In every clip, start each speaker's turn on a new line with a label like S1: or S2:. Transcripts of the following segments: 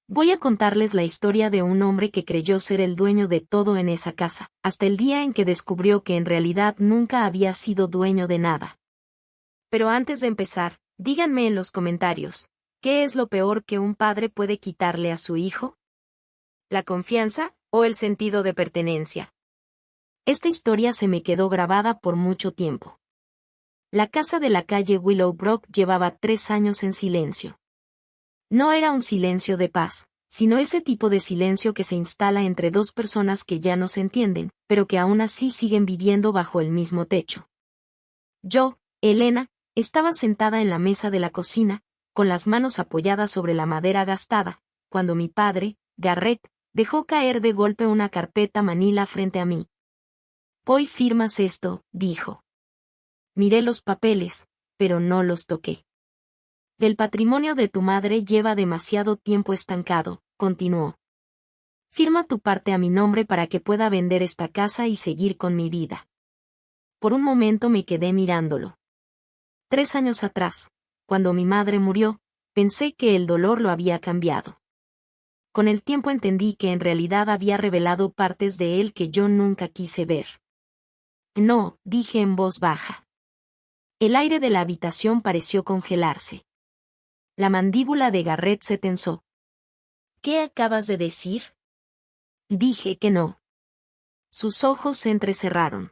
S1: Voy a contarles la historia de un hombre que creyó ser el dueño de todo en esa casa, hasta el día en que descubrió que en realidad nunca había sido dueño de nada. Pero antes de empezar, díganme en los comentarios, ¿qué es lo peor que un padre puede quitarle a su hijo? ¿La confianza o el sentido de pertenencia? Esta historia se me quedó grabada por mucho tiempo. La casa de la calle Willowbrook llevaba 3 años en silencio. No era un silencio de paz, sino ese tipo de silencio que se instala entre dos personas que ya no se entienden, pero que aún así siguen viviendo bajo el mismo techo. Yo, Elena, estaba sentada en la mesa de la cocina, con las manos apoyadas sobre la madera gastada, cuando mi padre, Garrett, dejó caer de golpe una carpeta manila frente a mí. «Hoy firmas esto», dijo. Miré los papeles, pero no los toqué. «El patrimonio de tu madre lleva demasiado tiempo estancado», continuó. «Firma tu parte a mi nombre para que pueda vender esta casa y seguir con mi vida». Por un momento me quedé mirándolo. 3 años atrás, cuando mi madre murió, pensé que el dolor lo había cambiado. Con el tiempo entendí que en realidad había revelado partes de él que yo nunca quise ver. «No», dije en voz baja. El aire de la habitación pareció congelarse. La mandíbula de Garrett se tensó. «¿Qué acabas de decir?» Dije que no. Sus ojos se entrecerraron.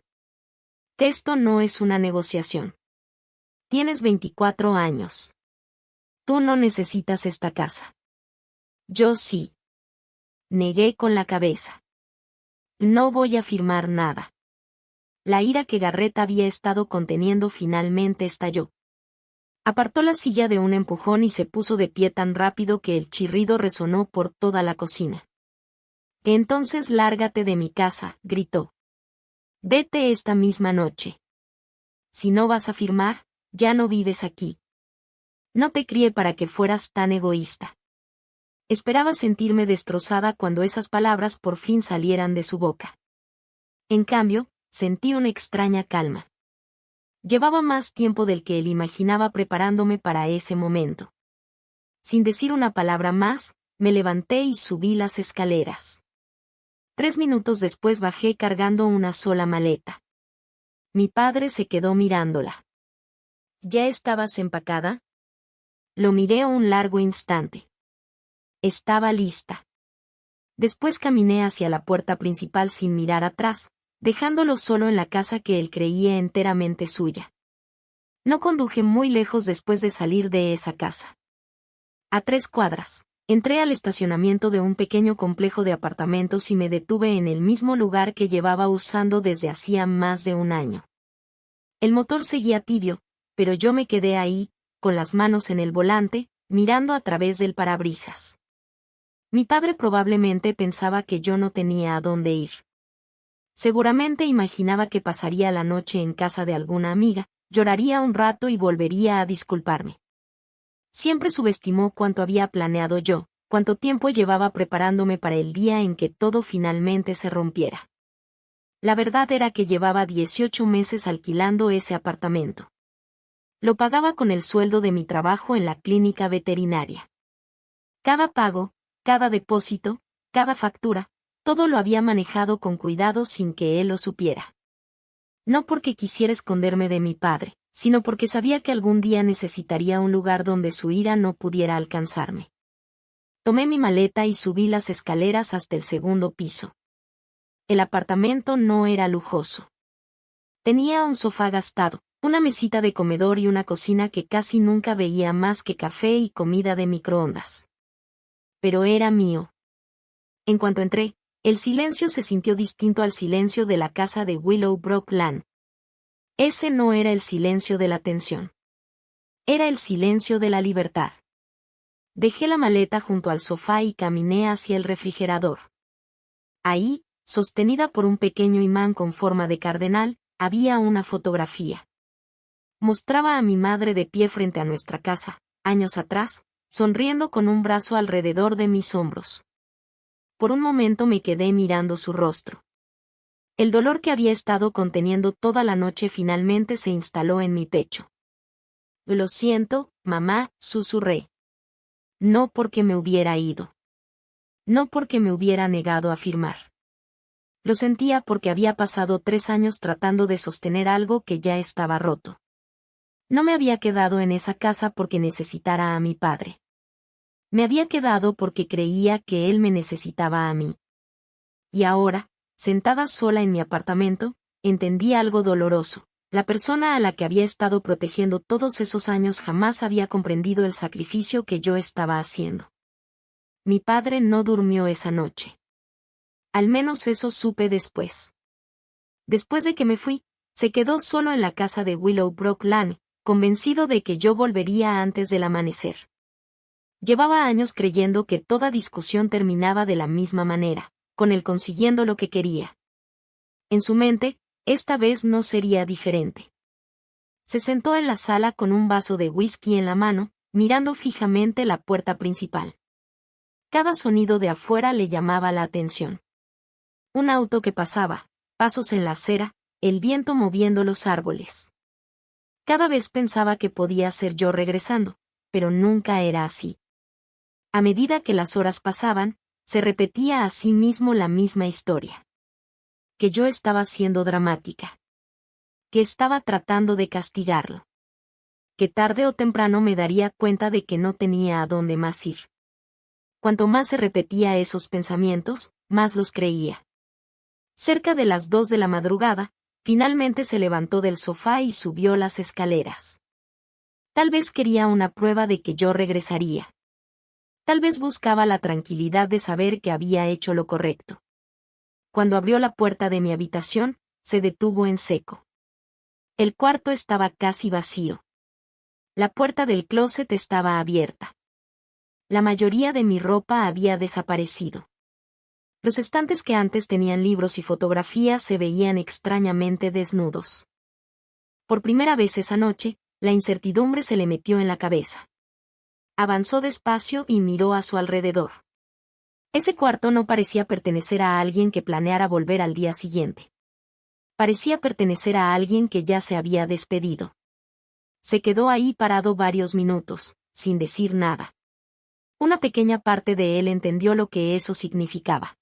S1: «Esto no es una negociación. Tienes 24 años. Tú no necesitas esta casa». «Yo sí». Negué con la cabeza. «No voy a firmar nada». La ira que Garrett había estado conteniendo finalmente estalló. Apartó la silla de un empujón y se puso de pie tan rápido que el chirrido resonó por toda la cocina. «Entonces lárgate de mi casa», gritó. «Vete esta misma noche. Si no vas a firmar, ya no vives aquí. No te crié para que fueras tan egoísta». Esperaba sentirme destrozada cuando esas palabras por fin salieran de su boca. En cambio, sentí una extraña calma. Llevaba más tiempo del que él imaginaba preparándome para ese momento. Sin decir una palabra más, me levanté y subí las escaleras. 3 minutos después bajé cargando una sola maleta. Mi padre se quedó mirándola. «¿Ya estabas empacada?» Lo miré un largo instante. Estaba lista. Después caminé hacia la puerta principal sin mirar atrás, dejándolo solo en la casa que él creía enteramente suya. No conduje muy lejos después de salir de esa casa. A 3 cuadras, entré al estacionamiento de un pequeño complejo de apartamentos y me detuve en el mismo lugar que llevaba usando desde hacía más de un año. El motor seguía tibio, pero yo me quedé ahí, con las manos en el volante, mirando a través del parabrisas. Mi padre probablemente pensaba que yo no tenía a dónde ir. Seguramente imaginaba que pasaría la noche en casa de alguna amiga, lloraría un rato y volvería a disculparme. Siempre subestimó cuánto había planeado yo, cuánto tiempo llevaba preparándome para el día en que todo finalmente se rompiera. La verdad era que llevaba 18 meses alquilando ese apartamento. Lo pagaba con el sueldo de mi trabajo en la clínica veterinaria. Cada pago, cada depósito, cada factura, todo lo había manejado con cuidado sin que él lo supiera. No porque quisiera esconderme de mi padre, sino porque sabía que algún día necesitaría un lugar donde su ira no pudiera alcanzarme. Tomé mi maleta y subí las escaleras hasta el 2.º piso. El apartamento no era lujoso. Tenía un sofá gastado, una mesita de comedor y una cocina que casi nunca veía más que café y comida de microondas. Pero era mío. En cuanto entré, el silencio se sintió distinto al silencio de la casa de Willowbrook Lane. Ese no era el silencio de la tensión. Era el silencio de la libertad. Dejé la maleta junto al sofá y caminé hacia el refrigerador. Ahí, sostenida por un pequeño imán con forma de cardenal, había una fotografía. Mostraba a mi madre de pie frente a nuestra casa, años atrás, sonriendo con un brazo alrededor de mis hombros. Por un momento me quedé mirando su rostro. El dolor que había estado conteniendo toda la noche finalmente se instaló en mi pecho. «Lo siento, mamá», susurré. No porque me hubiera ido. No porque me hubiera negado a firmar. Lo sentía porque había pasado 3 años tratando de sostener algo que ya estaba roto. No me había quedado en esa casa porque necesitara a mi padre. Me había quedado porque creía que él me necesitaba a mí. Y ahora, sentada sola en mi apartamento, entendí algo doloroso. La persona a la que había estado protegiendo todos esos años jamás había comprendido el sacrificio que yo estaba haciendo. Mi padre no durmió esa noche. Al menos eso supe después. Después de que me fui, se quedó solo en la casa de Willowbrook Lane, convencido de que yo volvería antes del amanecer. Llevaba años creyendo que toda discusión terminaba de la misma manera, con él consiguiendo lo que quería. En su mente, esta vez no sería diferente. Se sentó en la sala con un vaso de whisky en la mano, mirando fijamente la puerta principal. Cada sonido de afuera le llamaba la atención. Un auto que pasaba, pasos en la acera, el viento moviendo los árboles. Cada vez pensaba que podía ser yo regresando, pero nunca era así. A medida que las horas pasaban, se repetía a sí mismo la misma historia. Que yo estaba siendo dramática. Que estaba tratando de castigarlo. Que tarde o temprano me daría cuenta de que no tenía a dónde más ir. Cuanto más se repetía esos pensamientos, más los creía. Cerca de las 2 de la madrugada, finalmente se levantó del sofá y subió las escaleras. Tal vez quería una prueba de que yo regresaría. Tal vez buscaba la tranquilidad de saber que había hecho lo correcto. Cuando abrió la puerta de mi habitación, se detuvo en seco. El cuarto estaba casi vacío. La puerta del closet estaba abierta. La mayoría de mi ropa había desaparecido. Los estantes que antes tenían libros y fotografías se veían extrañamente desnudos. Por primera vez esa noche, la incertidumbre se le metió en la cabeza. Avanzó despacio y miró a su alrededor. Ese cuarto no parecía pertenecer a alguien que planeara volver al día siguiente. Parecía pertenecer a alguien que ya se había despedido. Se quedó ahí parado varios minutos, sin decir nada. Una pequeña parte de él entendió lo que eso significaba.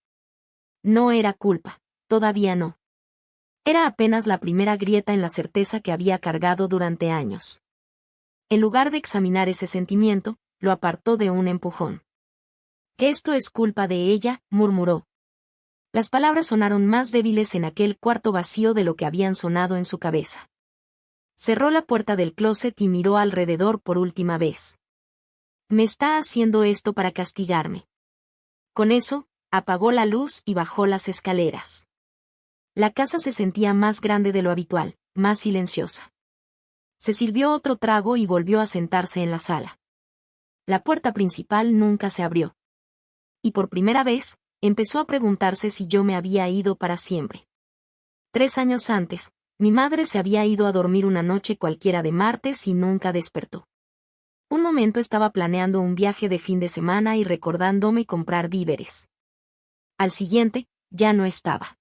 S1: No era culpa, todavía no. Era apenas la primera grieta en la certeza que había cargado durante años. En lugar de examinar ese sentimiento, lo apartó de un empujón. «Esto es culpa de ella», murmuró. Las palabras sonaron más débiles en aquel cuarto vacío de lo que habían sonado en su cabeza. Cerró la puerta del closet y miró alrededor por última vez. «Me está haciendo esto para castigarme». Con eso, apagó la luz y bajó las escaleras. La casa se sentía más grande de lo habitual, más silenciosa. Se sirvió otro trago y volvió a sentarse en la sala. La puerta principal nunca se abrió. Y por primera vez, empezó a preguntarse si yo me había ido para siempre. 3 años antes, mi madre se había ido a dormir una noche cualquiera de martes y nunca despertó. Un momento estaba planeando un viaje de fin de semana y recordándome comprar víveres. Al siguiente, ya no estaba.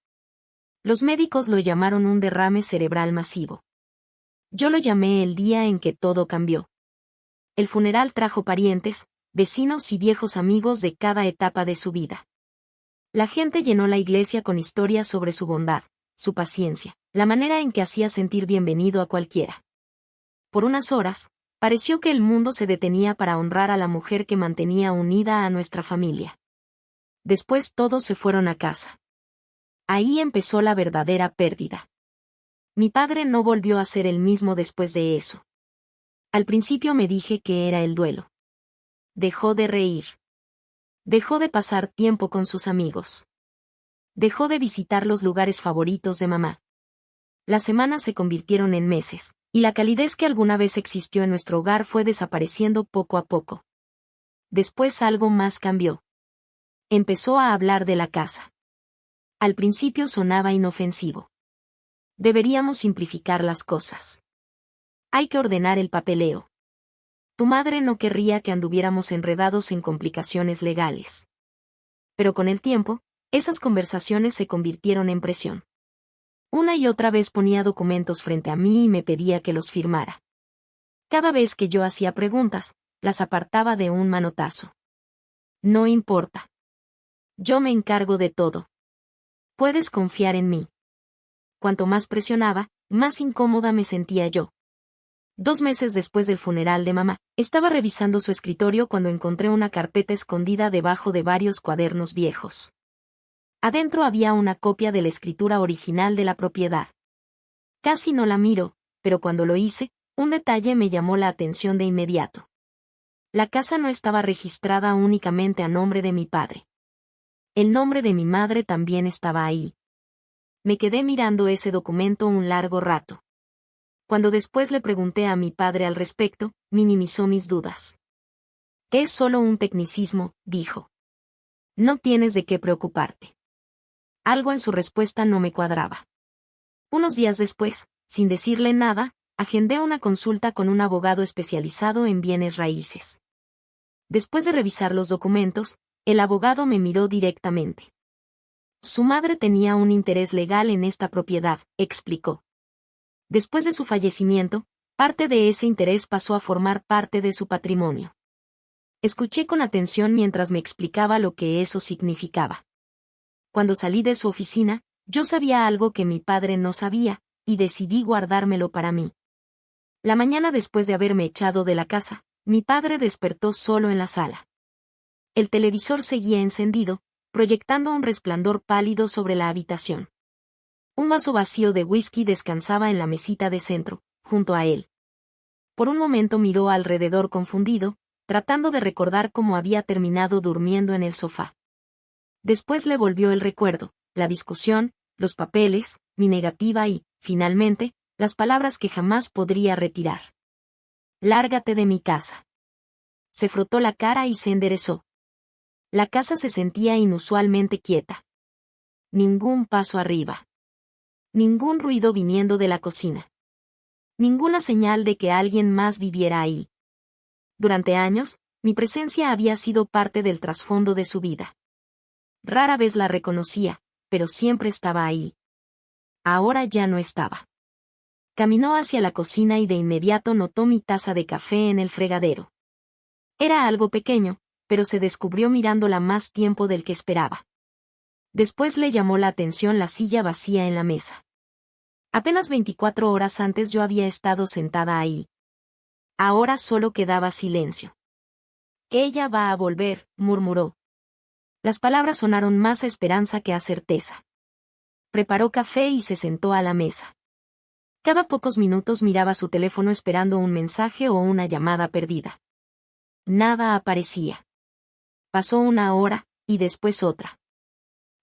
S1: Los médicos lo llamaron un derrame cerebral masivo. Yo lo llamé el día en que todo cambió. El funeral trajo parientes, vecinos y viejos amigos de cada etapa de su vida. La gente llenó la iglesia con historias sobre su bondad, su paciencia, la manera en que hacía sentir bienvenido a cualquiera. Por unas horas, pareció que el mundo se detenía para honrar a la mujer que mantenía unida a nuestra familia. Después todos se fueron a casa. Ahí empezó la verdadera pérdida. Mi padre no volvió a ser el mismo después de eso. Al principio me dije que era el duelo. Dejó de reír. Dejó de pasar tiempo con sus amigos. Dejó de visitar los lugares favoritos de mamá. Las semanas se convirtieron en meses, y la calidez que alguna vez existió en nuestro hogar fue desapareciendo poco a poco. Después algo más cambió. Empezó a hablar de la casa. Al principio sonaba inofensivo. Deberíamos simplificar las cosas. Hay que ordenar el papeleo. Tu madre no querría que anduviéramos enredados en complicaciones legales. Pero con el tiempo, esas conversaciones se convirtieron en presión. Una y otra vez ponía documentos frente a mí y me pedía que los firmara. Cada vez que yo hacía preguntas, las apartaba de un manotazo. No importa. Yo me encargo de todo. Puedes confiar en mí. Cuanto más presionaba, más incómoda me sentía yo. 2 meses después del funeral de mamá, estaba revisando su escritorio cuando encontré una carpeta escondida debajo de varios cuadernos viejos. Adentro había una copia de la escritura original de la propiedad. Casi no la miro, pero cuando lo hice, un detalle me llamó la atención de inmediato. La casa no estaba registrada únicamente a nombre de mi padre. El nombre de mi madre también estaba ahí. Me quedé mirando ese documento un largo rato. Cuando después le pregunté a mi padre al respecto, minimizó mis dudas. Es solo un tecnicismo, dijo. No tienes de qué preocuparte. Algo en su respuesta no me cuadraba. Unos días después, sin decirle nada, agendé una consulta con un abogado especializado en bienes raíces. Después de revisar los documentos, el abogado me miró directamente. Su madre tenía un interés legal en esta propiedad, explicó. Después de su fallecimiento, parte de ese interés pasó a formar parte de su patrimonio. Escuché con atención mientras me explicaba lo que eso significaba. Cuando salí de su oficina, yo sabía algo que mi padre no sabía, y decidí guardármelo para mí. La mañana después de haberme echado de la casa, mi padre despertó solo en la sala. El televisor seguía encendido, proyectando un resplandor pálido sobre la habitación. Un vaso vacío de whisky descansaba en la mesita de centro, junto a él. Por un momento miró alrededor confundido, tratando de recordar cómo había terminado durmiendo en el sofá. Después le volvió el recuerdo, la discusión, los papeles, mi negativa y, finalmente, las palabras que jamás podría retirar. Lárgate de mi casa. Se frotó la cara y se enderezó. La casa se sentía inusualmente quieta. Ningún paso arriba. Ningún ruido viniendo de la cocina. Ninguna señal de que alguien más viviera ahí. Durante años, mi presencia había sido parte del trasfondo de su vida. Rara vez la reconocía, pero siempre estaba ahí. Ahora ya no estaba. Caminó hacia la cocina y de inmediato notó mi taza de café en el fregadero. Era algo pequeño, pero se descubrió mirándola más tiempo del que esperaba. Después le llamó la atención la silla vacía en la mesa. Apenas 24 horas antes yo había estado sentada ahí. Ahora solo quedaba silencio. Ella va a volver, murmuró. Las palabras sonaron más a esperanza que a certeza. Preparó café y se sentó a la mesa. Cada pocos minutos miraba su teléfono esperando un mensaje o una llamada perdida. Nada aparecía. Pasó una hora, y después otra.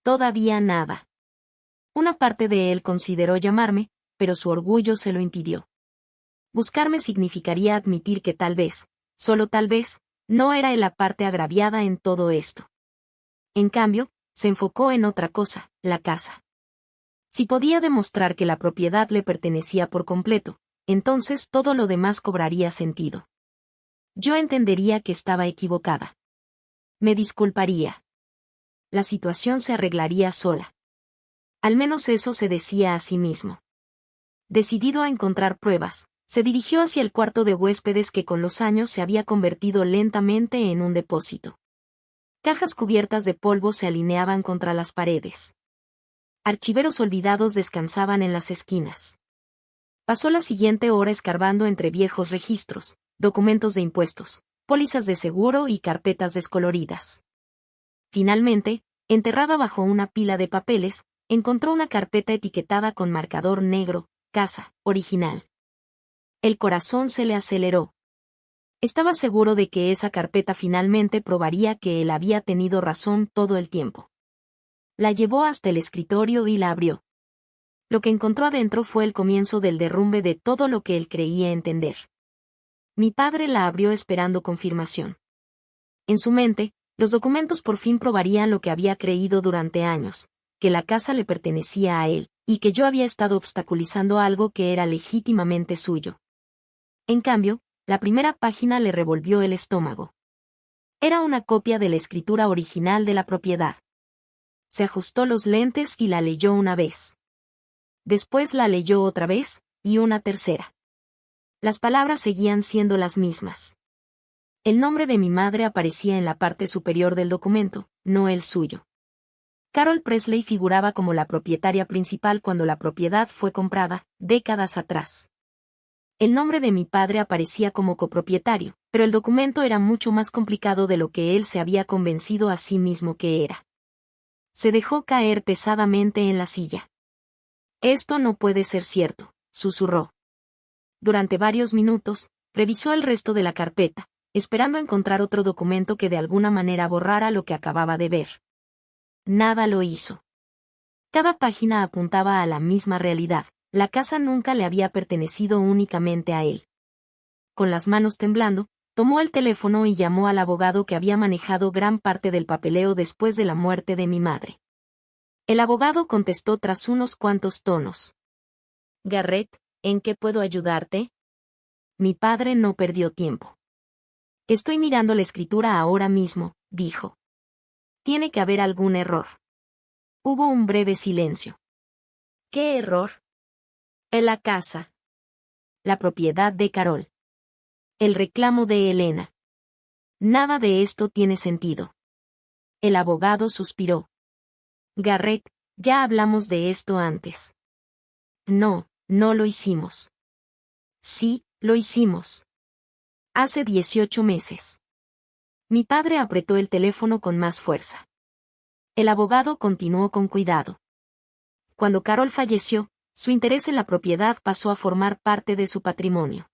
S1: Todavía nada. Una parte de él consideró llamarme, pero su orgullo se lo impidió. Buscarme significaría admitir que tal vez, solo tal vez, no era él la parte agraviada en todo esto. En cambio, se enfocó en otra cosa, la casa. Si podía demostrar que la propiedad le pertenecía por completo, entonces todo lo demás cobraría sentido. Yo entendería que estaba equivocada. Me disculparía. La situación se arreglaría sola. Al menos eso se decía a sí mismo. Decidido a encontrar pruebas, se dirigió hacia el cuarto de huéspedes que con los años se había convertido lentamente en un depósito. Cajas cubiertas de polvo se alineaban contra las paredes. Archiveros olvidados descansaban en las esquinas. Pasó la siguiente hora escarbando entre viejos registros, documentos de impuestos, pólizas de seguro y carpetas descoloridas. Finalmente, enterrada bajo una pila de papeles, encontró una carpeta etiquetada con marcador negro, casa, original. El corazón se le aceleró. Estaba seguro de que esa carpeta finalmente probaría que él había tenido razón todo el tiempo. La llevó hasta el escritorio y la abrió. Lo que encontró adentro fue el comienzo del derrumbe de todo lo que él creía entender. Mi padre la abrió esperando confirmación. En su mente, los documentos por fin probarían lo que había creído durante años, que la casa le pertenecía a él, y que yo había estado obstaculizando algo que era legítimamente suyo. En cambio, la primera página le revolvió el estómago. Era una copia de la escritura original de la propiedad. Se ajustó los lentes y la leyó una vez. Después la leyó otra vez, y una tercera. Las palabras seguían siendo las mismas. El nombre de mi madre aparecía en la parte superior del documento, no el suyo. Carol Presley figuraba como la propietaria principal cuando la propiedad fue comprada, décadas atrás. El nombre de mi padre aparecía como copropietario, pero el documento era mucho más complicado de lo que él se había convencido a sí mismo que era. Se dejó caer pesadamente en la silla. Esto no puede ser cierto, susurró. Durante varios minutos, revisó el resto de la carpeta, esperando encontrar otro documento que de alguna manera borrara lo que acababa de ver. Nada lo hizo. Cada página apuntaba a la misma realidad. La casa nunca le había pertenecido únicamente a él. Con las manos temblando, tomó el teléfono y llamó al abogado que había manejado gran parte del papeleo después de la muerte de mi madre. El abogado contestó tras unos cuantos tonos. Garrett, ¿en qué puedo ayudarte? Mi padre no perdió tiempo. Estoy mirando la escritura ahora mismo, dijo. Tiene que haber algún error. Hubo un breve silencio. ¿Qué error? En la casa. La propiedad de Carol. El reclamo de Elena. Nada de esto tiene sentido. El abogado suspiró. Garrett, ya hablamos de esto antes. No, no lo hicimos. Sí, lo hicimos. Hace 18 meses. Mi padre apretó el teléfono con más fuerza. El abogado continuó con cuidado. Cuando Carol falleció, su interés en la propiedad pasó a formar parte de su patrimonio.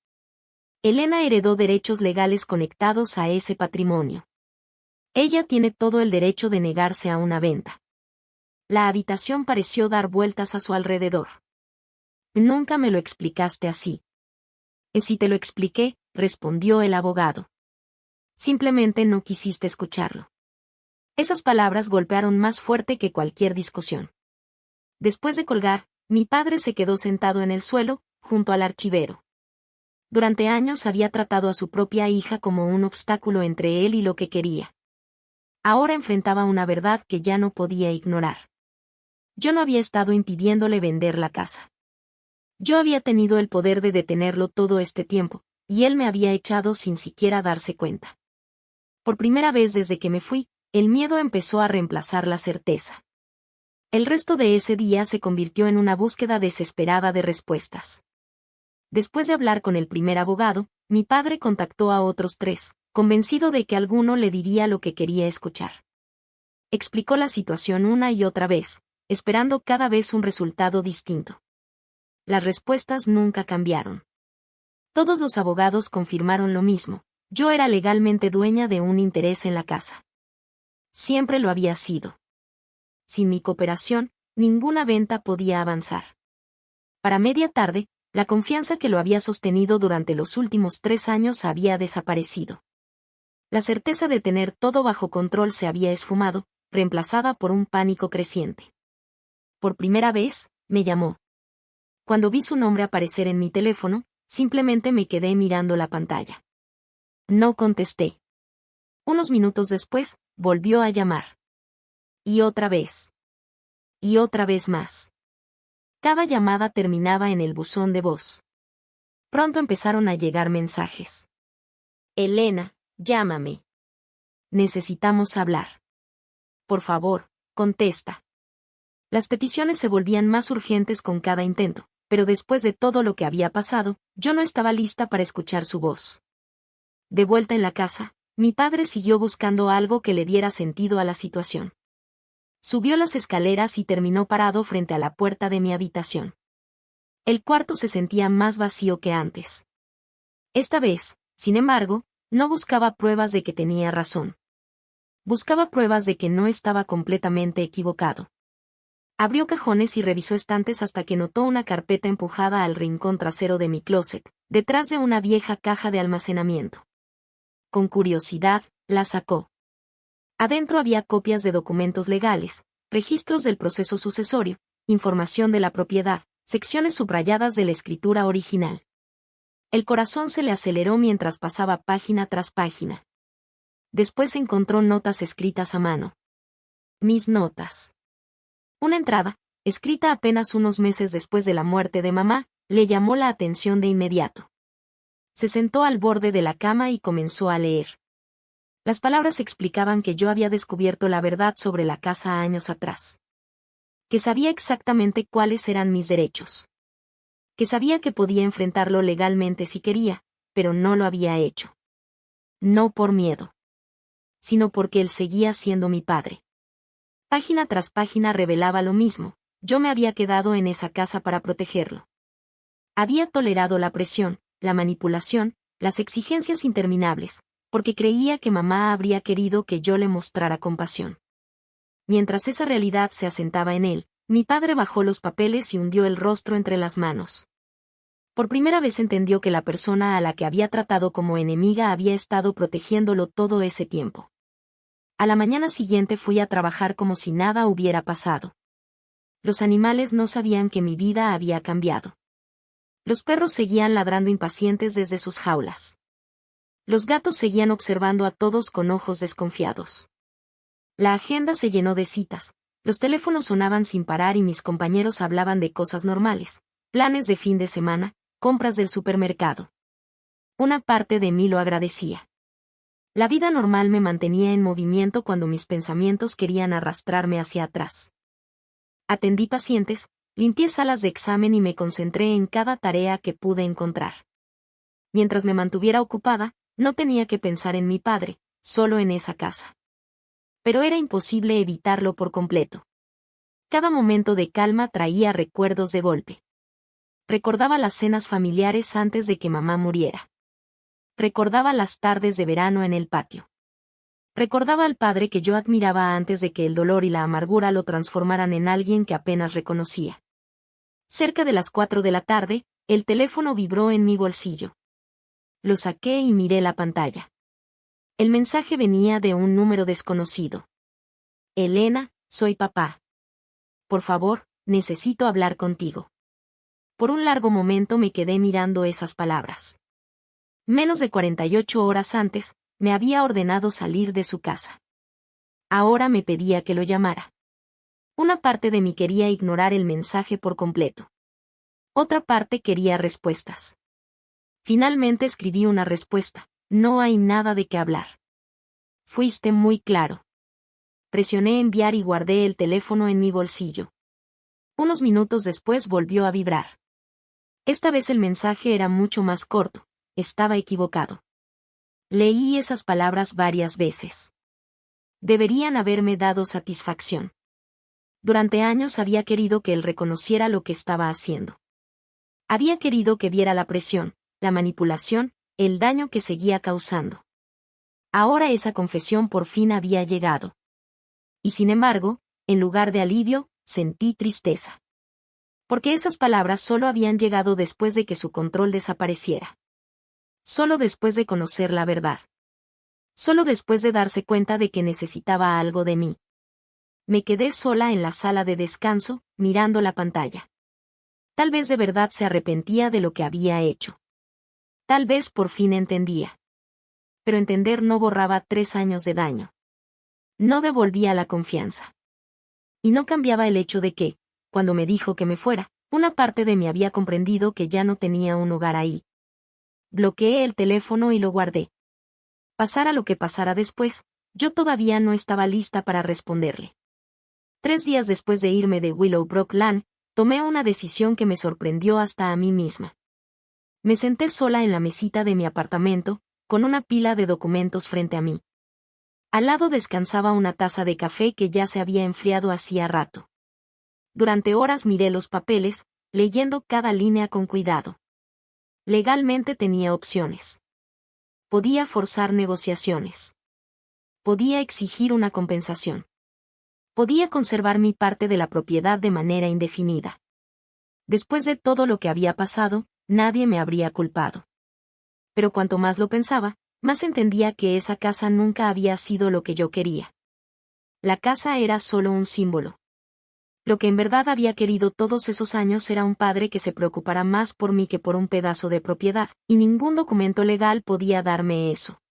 S1: Elena heredó derechos legales conectados a ese patrimonio. Ella tiene todo el derecho de negarse a una venta. La habitación pareció dar vueltas a su alrededor. Nunca me lo explicaste así. Si te lo expliqué, respondió el abogado. Simplemente no quisiste escucharlo. Esas palabras golpearon más fuerte que cualquier discusión. Después de colgar, mi padre se quedó sentado en el suelo, junto al archivero. Durante años había tratado a su propia hija como un obstáculo entre él y lo que quería. Ahora enfrentaba una verdad que ya no podía ignorar. Yo no había estado impidiéndole vender la casa. Yo había tenido el poder de detenerlo todo este tiempo, y él me había echado sin siquiera darse cuenta. Por primera vez desde que me fui, el miedo empezó a reemplazar la certeza. El resto de ese día se convirtió en una búsqueda desesperada de respuestas. Después de hablar con el primer abogado, mi padre contactó a otros 3, convencido de que alguno le diría lo que quería escuchar. Explicó la situación una y otra vez, esperando cada vez un resultado distinto. Las respuestas nunca cambiaron. Todos los abogados confirmaron lo mismo: yo era legalmente dueña de un interés en la casa. Siempre lo había sido. Sin mi cooperación, ninguna venta podía avanzar. Para media tarde, la confianza que lo había sostenido durante los últimos 3 años había desaparecido. La certeza de tener todo bajo control se había esfumado, reemplazada por un pánico creciente. Por primera vez, me llamó. Cuando vi su nombre aparecer en mi teléfono, simplemente me quedé mirando la pantalla. No contesté. Unos minutos después, volvió a llamar. Y otra vez. Y otra vez más. Cada llamada terminaba en el buzón de voz. Pronto empezaron a llegar mensajes. Elena, llámame. Necesitamos hablar. Por favor, contesta. Las peticiones se volvían más urgentes con cada intento, pero después de todo lo que había pasado, yo no estaba lista para escuchar su voz. De vuelta en la casa, mi padre siguió buscando algo que le diera sentido a la situación. Subió las escaleras y terminó parado frente a la puerta de mi habitación. El cuarto se sentía más vacío que antes. Esta vez, sin embargo, no buscaba pruebas de que tenía razón. Buscaba pruebas de que no estaba completamente equivocado. Abrió cajones y revisó estantes hasta que notó una carpeta empujada al rincón trasero de mi closet, detrás de una vieja caja de almacenamiento. Con curiosidad, la sacó. Adentro había copias de documentos legales, registros del proceso sucesorio, información de la propiedad, secciones subrayadas de la escritura original. El corazón se le aceleró mientras pasaba página tras página. Después encontró notas escritas a mano. Mis notas. Una entrada, escrita apenas unos meses después de la muerte de mamá, le llamó la atención de inmediato. Se sentó al borde de la cama y comenzó a leer. Las palabras explicaban que yo había descubierto la verdad sobre la casa años atrás. Que sabía exactamente cuáles eran mis derechos. Que sabía que podía enfrentarlo legalmente si quería, pero no lo había hecho. No por miedo, sino porque él seguía siendo mi padre. Página tras página revelaba lo mismo, yo me había quedado en esa casa para protegerlo. Había tolerado la presión, la manipulación, las exigencias interminables, porque creía que mamá habría querido que yo le mostrara compasión. Mientras esa realidad se asentaba en él, mi padre bajó los papeles y hundió el rostro entre las manos. Por primera vez entendió que la persona a la que había tratado como enemiga había estado protegiéndolo todo ese tiempo. A la mañana siguiente fui a trabajar como si nada hubiera pasado. Los animales no sabían que mi vida había cambiado. Los perros seguían ladrando impacientes desde sus jaulas. Los gatos seguían observando a todos con ojos desconfiados. La agenda se llenó de citas, los teléfonos sonaban sin parar y mis compañeros hablaban de cosas normales, planes de fin de semana, compras del supermercado. Una parte de mí lo agradecía. La vida normal me mantenía en movimiento cuando mis pensamientos querían arrastrarme hacia atrás. Atendí pacientes, limpié salas de examen y me concentré en cada tarea que pude encontrar. Mientras me mantuviera ocupada, no tenía que pensar en mi padre, solo en esa casa. Pero era imposible evitarlo por completo. Cada momento de calma traía recuerdos de golpe. Recordaba las cenas familiares antes de que mamá muriera. Recordaba las tardes de verano en el patio. Recordaba al padre que yo admiraba antes de que el dolor y la amargura lo transformaran en alguien que apenas reconocía. Cerca de las 4 de la tarde, el teléfono vibró en mi bolsillo. Lo saqué y miré la pantalla. El mensaje venía de un número desconocido. Elena, soy papá. Por favor, necesito hablar contigo. Por un largo momento me quedé mirando esas palabras. Menos de 48 horas antes, me había ordenado salir de su casa. Ahora me pedía que lo llamara. Una parte de mí quería ignorar el mensaje por completo. Otra parte quería respuestas. Finalmente escribí una respuesta: no hay nada de qué hablar. Fuiste muy claro. Presioné enviar y guardé el teléfono en mi bolsillo. Unos minutos después volvió a vibrar. Esta vez el mensaje era mucho más corto. Estaba equivocado. Leí esas palabras varias veces. Deberían haberme dado satisfacción. Durante años había querido que él reconociera lo que estaba haciendo. Había querido que viera la presión, la manipulación, el daño que seguía causando. Ahora esa confesión por fin había llegado. Y sin embargo, en lugar de alivio, sentí tristeza. Porque esas palabras solo habían llegado después de que su control desapareciera. Solo después de conocer la verdad. Solo después de darse cuenta de que necesitaba algo de mí. Me quedé sola en la sala de descanso, mirando la pantalla. Tal vez de verdad se arrepentía de lo que había hecho. Tal vez por fin entendía. Pero entender no borraba 3 años de daño. No devolvía la confianza. Y no cambiaba el hecho de que, cuando me dijo que me fuera, una parte de mí había comprendido que ya no tenía un hogar ahí. Bloqueé el teléfono y lo guardé. Pasara lo que pasara después, yo todavía no estaba lista para responderle. 3 días después de irme de Willowbrook Lane, tomé una decisión que me sorprendió hasta a mí misma. Me senté sola en la mesita de mi apartamento, con una pila de documentos frente a mí. Al lado descansaba una taza de café que ya se había enfriado hacía rato. Durante horas miré los papeles, leyendo cada línea con cuidado. Legalmente tenía opciones. Podía forzar negociaciones. Podía exigir una compensación. Podía conservar mi parte de la propiedad de manera indefinida. Después de todo lo que había pasado, nadie me habría culpado. Pero cuanto más lo pensaba, más entendía que esa casa nunca había sido lo que yo quería. La casa era solo un símbolo. Lo que en verdad había querido todos esos años era un padre que se preocupara más por mí que por un pedazo de propiedad, y ningún documento legal podía darme eso.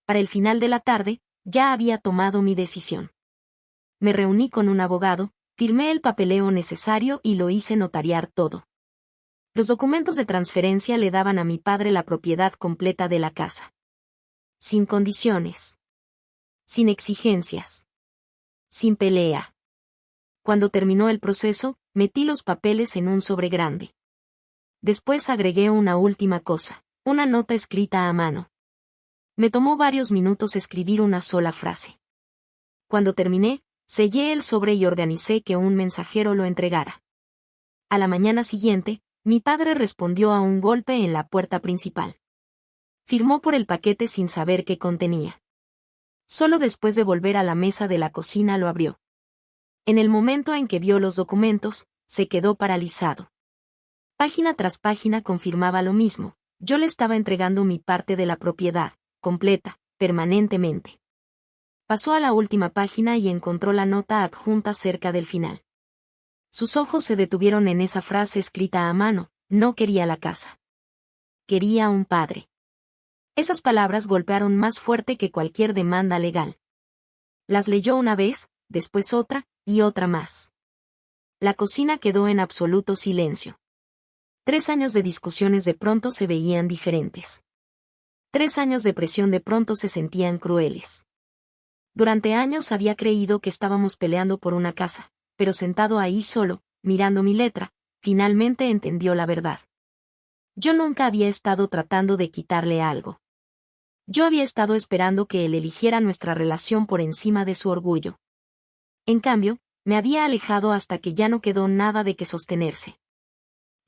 S1: Para el final de la tarde, ya había tomado mi decisión. Me reuní con un abogado, firmé el papeleo necesario y lo hice notariar todo. Los documentos de transferencia le daban a mi padre la propiedad completa de la casa. Sin condiciones. Sin exigencias. Sin pelea. Cuando terminó el proceso, metí los papeles en un sobre grande. Después agregué una última cosa, una nota escrita a mano. Me tomó varios minutos escribir una sola frase. Cuando terminé, sellé el sobre y organicé que un mensajero lo entregara. A la mañana siguiente, mi padre respondió a un golpe en la puerta principal. Firmó por el paquete sin saber qué contenía. Solo después de volver a la mesa de la cocina lo abrió. En el momento en que vio los documentos, se quedó paralizado. Página tras página confirmaba lo mismo, yo le estaba entregando mi parte de la propiedad, completa, permanentemente. Pasó a la última página y encontró la nota adjunta cerca del final. Sus ojos se detuvieron en esa frase escrita a mano, no quería la casa. Quería un padre. Esas palabras golpearon más fuerte que cualquier demanda legal. Las leyó una vez, después otra, y otra más. La cocina quedó en absoluto silencio. 3 años de discusiones de pronto se veían diferentes. 3 años de presión de pronto se sentían crueles. Durante años había creído que estábamos peleando por una casa, pero sentado ahí solo, mirando mi letra, finalmente entendió la verdad. Yo nunca había estado tratando de quitarle algo. Yo había estado esperando que él eligiera nuestra relación por encima de su orgullo. En cambio, me había alejado hasta que ya no quedó nada de qué sostenerse.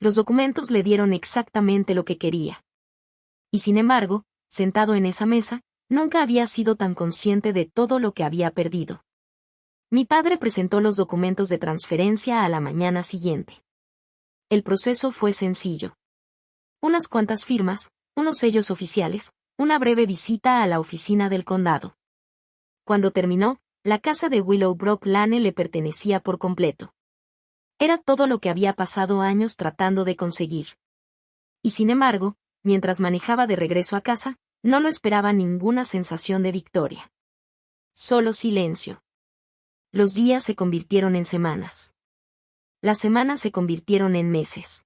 S1: Los documentos le dieron exactamente lo que quería. Y sin embargo, sentado en esa mesa, nunca había sido tan consciente de todo lo que había perdido. Mi padre presentó los documentos de transferencia a la mañana siguiente. El proceso fue sencillo. Unas cuantas firmas, unos sellos oficiales, una breve visita a la oficina del condado. Cuando terminó, la casa de Willowbrook Lane le pertenecía por completo. Era todo lo que había pasado años tratando de conseguir. Y sin embargo, mientras manejaba de regreso a casa, no lo esperaba ninguna sensación de victoria. Solo silencio. Los días se convirtieron en semanas. Las semanas se convirtieron en meses.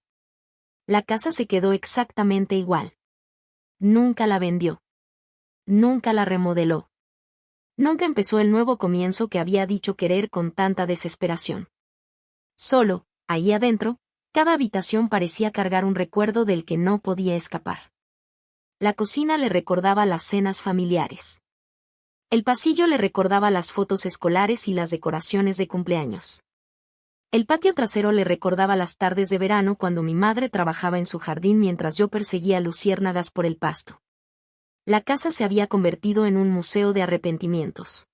S1: La casa se quedó exactamente igual. Nunca la vendió. Nunca la remodeló. Nunca empezó el nuevo comienzo que había dicho querer con tanta desesperación. Solo, ahí adentro, cada habitación parecía cargar un recuerdo del que no podía escapar. La cocina le recordaba las cenas familiares. El pasillo le recordaba las fotos escolares y las decoraciones de cumpleaños. El patio trasero le recordaba las tardes de verano cuando mi madre trabajaba en su jardín mientras yo perseguía luciérnagas por el pasto. La casa se había convertido en un museo de arrepentimientos.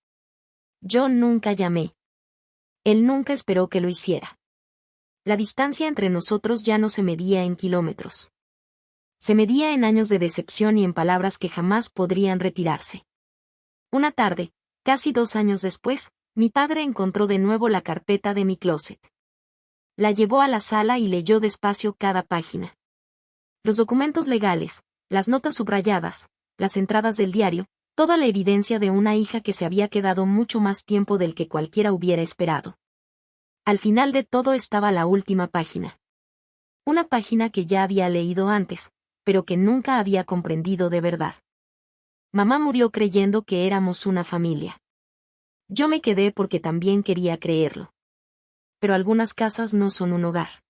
S1: Yo nunca llamé. Él nunca esperó que lo hiciera. La distancia entre nosotros ya no se medía en kilómetros. Se medía en años de decepción y en palabras que jamás podrían retirarse. Una tarde, casi 2 años después, mi padre encontró de nuevo la carpeta de mi closet. La llevó a la sala y leyó despacio cada página. Los documentos legales, las notas subrayadas, las entradas del diario, toda la evidencia de una hija que se había quedado mucho más tiempo del que cualquiera hubiera esperado. Al final de todo estaba la última página. Una página que ya había leído antes, pero que nunca había comprendido de verdad. Mamá murió creyendo que éramos una familia. Yo me quedé porque también quería creerlo. Pero algunas casas no son un hogar.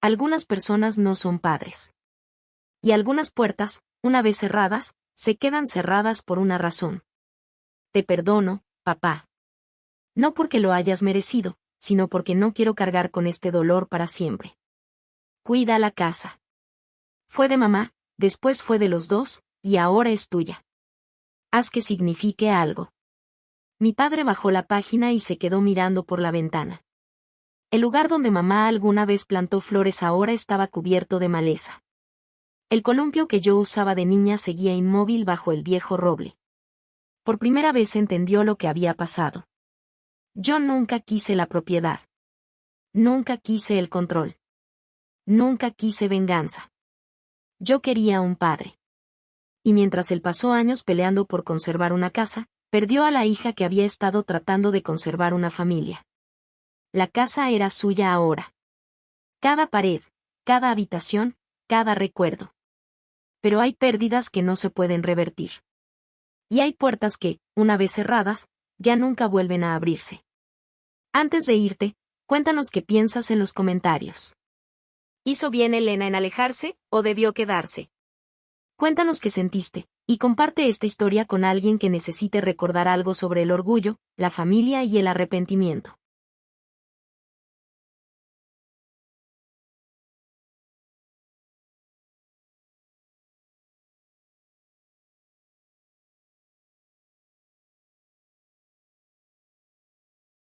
S1: Algunas personas no son padres. Y algunas puertas, una vez cerradas, se quedan cerradas por una razón. Te perdono, papá. No porque lo hayas merecido, sino porque no quiero cargar con este dolor para siempre. Cuida la casa. Fue de mamá, después fue de los dos, y ahora es tuya. Haz que signifique algo. Mi padre bajó la página y se quedó mirando por la ventana. El lugar donde mamá alguna vez plantó flores ahora estaba cubierto de maleza. El columpio que yo usaba de niña seguía inmóvil bajo el viejo roble. Por primera vez entendió lo que había pasado. Yo nunca quise la propiedad. Nunca quise el control. Nunca quise venganza. Yo quería un padre. Y mientras él pasó años peleando por conservar una casa, perdió a la hija que había estado tratando de conservar una familia. La casa era suya ahora. Cada pared, cada habitación, cada recuerdo. Pero hay pérdidas que no se pueden revertir. Y hay puertas que, una vez cerradas, ya nunca vuelven a abrirse. Antes de irte, cuéntanos qué piensas en los comentarios. ¿Hizo bien Elena en alejarse, o debió quedarse? Cuéntanos qué sentiste, y comparte esta historia con alguien que necesite recordar algo sobre el orgullo, la familia y el arrepentimiento.